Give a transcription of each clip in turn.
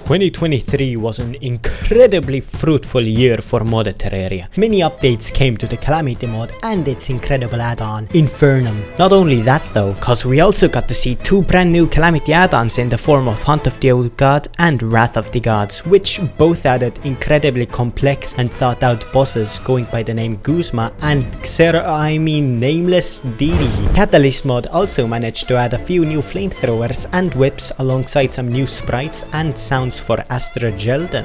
2023 was an incredibly fruitful year for modded Terraria. Many updates came to the Calamity mod and its incredible add-on, Infernum. Not only that though, cause we also got to see two brand new Calamity add-ons in the form of Hunt of the Old God and Wrath of the Gods, which both added incredibly complex and thought out bosses going by the name Guzma and nameless Didi. Catalyst mod also managed to add a few new flamethrowers and whips alongside some new sprites and sounds for Astra Gelden.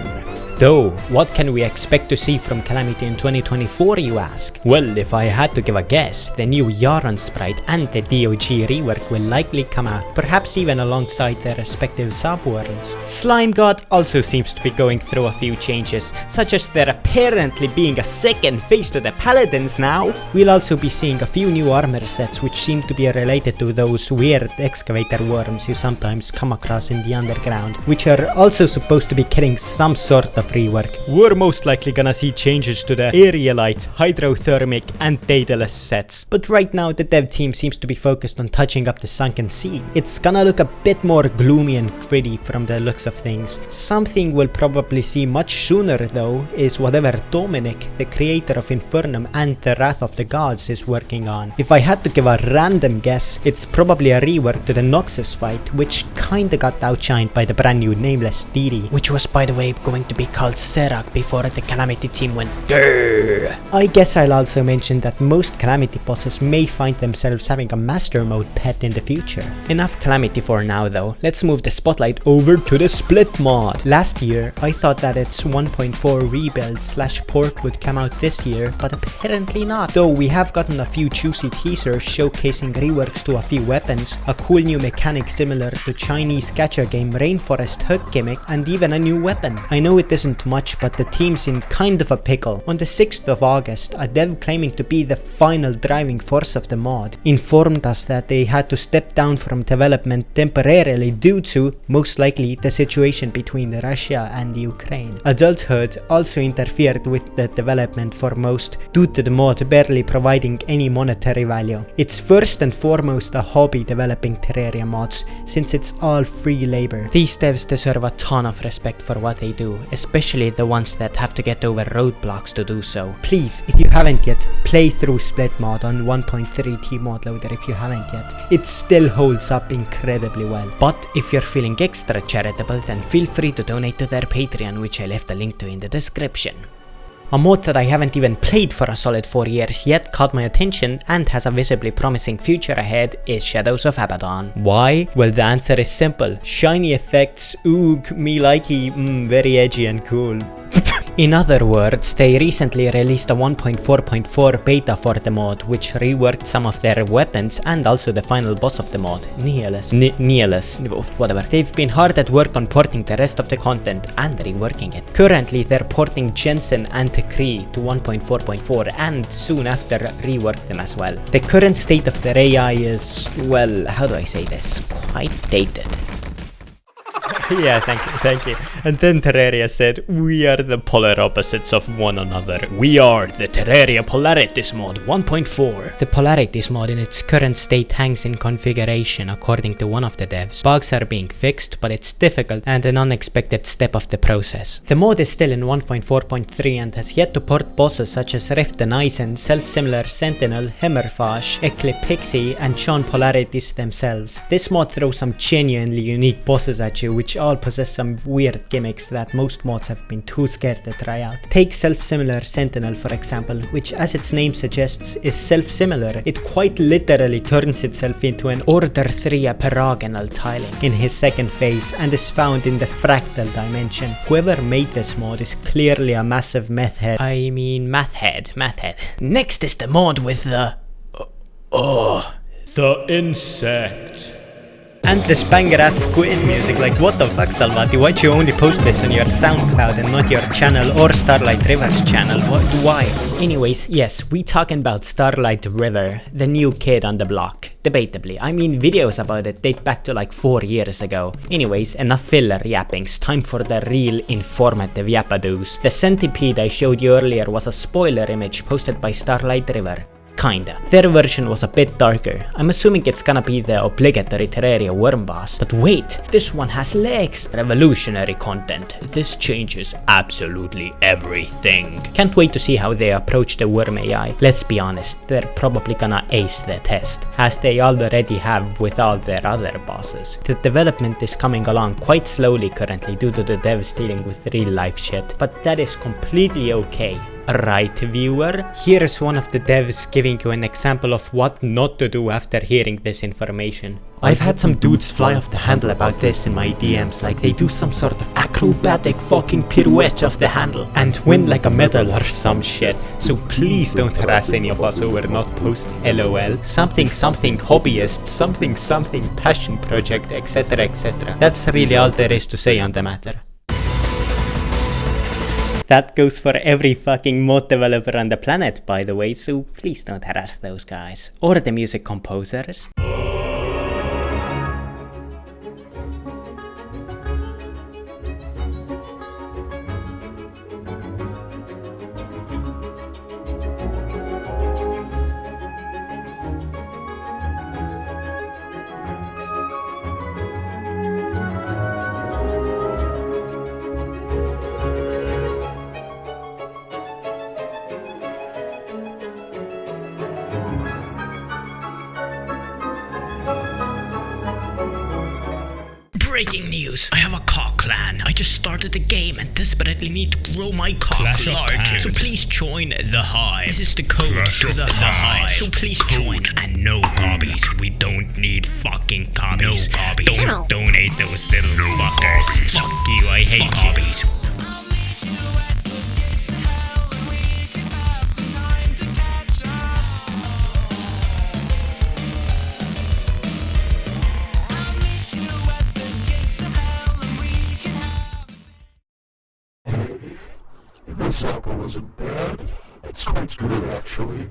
Though, what can we expect to see from Calamity in 2024, you ask? Well, if I had to give a guess, the new Yaron sprite and the DOG rework will likely come out, perhaps even alongside their respective subworlds. Slime God also seems to be going through a few changes, such as there apparently being a second face to the Paladins now. We'll also be seeing a few new armor sets which seem to be related to those weird excavator worms you sometimes come across in the underground, which are also supposed to be getting some sort of rework. We're most likely gonna see changes to the aerialite, hydrothermic and daedalus sets. But right now the dev team seems to be focused on touching up the sunken sea. It's gonna look a bit more gloomy and gritty from the looks of things. Something we'll probably see much sooner though is whatever Dominic, the creator of Infernum and the Wrath of the Gods, is working on. If I had to give a random guess, it's probably a rework to the Noxus fight, which kinda got outshined by the brand new nameless Didi, which was by the way going to be called Serac before the Calamity team went grrr. I guess I'll also mention that most Calamity bosses may find themselves having a master mode pet in the future. Enough Calamity for now though, let's move the spotlight over to the Split mod. Last year I thought that its 1.4 rebuild / port would come out this year, but apparently not. Though we have gotten a few juicy teasers showcasing reworks to a few weapons, a cool new mechanic similar to Chinese gacha game Rainforest Hook gimmick, and even a new weapon. I know it isn't much, but the team's in kind of a pickle. On the 6th of August, a dev claiming to be the final driving force of the mod informed us that they had to step down from development temporarily due to, most likely, the situation between Russia and Ukraine. Adulthood also interfered with the development for most, due to the mod barely providing any monetary value. It's first and foremost a hobby developing Terraria mods, since it's all free labor. These devs deserve a ton of respect for what they do, especially the ones that have to get over roadblocks to do so. Please, if you haven't yet, play through Split mod on 1.3T mod loader if you haven't yet. It still holds up incredibly well. But if you're feeling extra charitable, then feel free to donate to their Patreon, which I left a link to in the description. A mod that I haven't even played for a solid 4 years yet caught my attention and has a visibly promising future ahead is Shadows of Abaddon. Why? Well, the answer is simple. Shiny effects, oog, me likey, very edgy and cool. In other words, they recently released a 1.4.4 beta for the mod, which reworked some of their weapons and also the final boss of the mod, Nihilus, whatever. They've been hard at work on porting the rest of the content and reworking it. Currently, they're porting Jensen and Kree to 1.4.4 and soon after rework them as well. The current state of their AI is, well, how do I say this? Quite dated. Yeah, thank you. And then Terraria said, we are the polar opposites of one another. We are the Terraria Polarities mod 1.4. The Polarities mod in its current state hangs in configuration according to one of the devs. Bugs are being fixed, but it's difficult and an unexpected step of the process. The mod is still in 1.4.3 and has yet to port bosses such as Rift and Eisen, Self-Similar Sentinel, Hammerfash, Eclipixie, and Sean Polarities themselves. This mod throws some genuinely unique bosses at you, which all possess some weird gimmicks that most mods have been too scared to try out. Take Self-Similar Sentinel for example, which as its name suggests is self-similar. It quite literally turns itself into an Order 3 paragonal tiling in his second phase and is found in the fractal dimension. Whoever made this mod is clearly a massive math head. Math head. Next is the mod with the insect. And this banger-ass squid music, like what the fuck, Salvati, why'd you only post this on your SoundCloud and not your channel or Starlight River's channel? Why? Anyways, yes, we talking about Starlight River, the new kid on the block. Debatably. I mean, videos about it date back to like 4 years ago. Anyways, enough filler yappings, time for the real informative yappadoos. The centipede I showed you earlier was a spoiler image posted by Starlight River. Kinda. Their version was a bit darker. I'm assuming it's gonna be the obligatory Terraria worm boss. But wait, this one has legs! Revolutionary content. This changes absolutely everything. Can't wait to see how they approach the worm AI. Let's be honest, they're probably gonna ace the test, as they already have with all their other bosses. The development is coming along quite slowly currently due to the devs dealing with real life shit, but that is completely okay. Right, viewer? Here's one of the devs giving you an example of what not to do after hearing this information. I've had some dudes fly off the handle about this in my DMs, like they do some sort of acrobatic fucking pirouette off the handle and win like a medal or some shit. So please don't harass any of us who were not posting LOL, something hobbyist, something passion project, etc, etc. That's really all there is to say on the matter. That goes for every fucking mod developer on the planet, by the way, so please don't harass those guys. Or the music composers. Breaking news! I have a cock clan. I just started the game and desperately need to grow my cock larger. So please join the hive. This is the code to the hive. So please join. And no gobbies. We don't need fucking gobbies. No gobbies. Don't donate those little fuckers. Fuck you, I hate gobbies. This apple isn't bad. It's quite good, actually.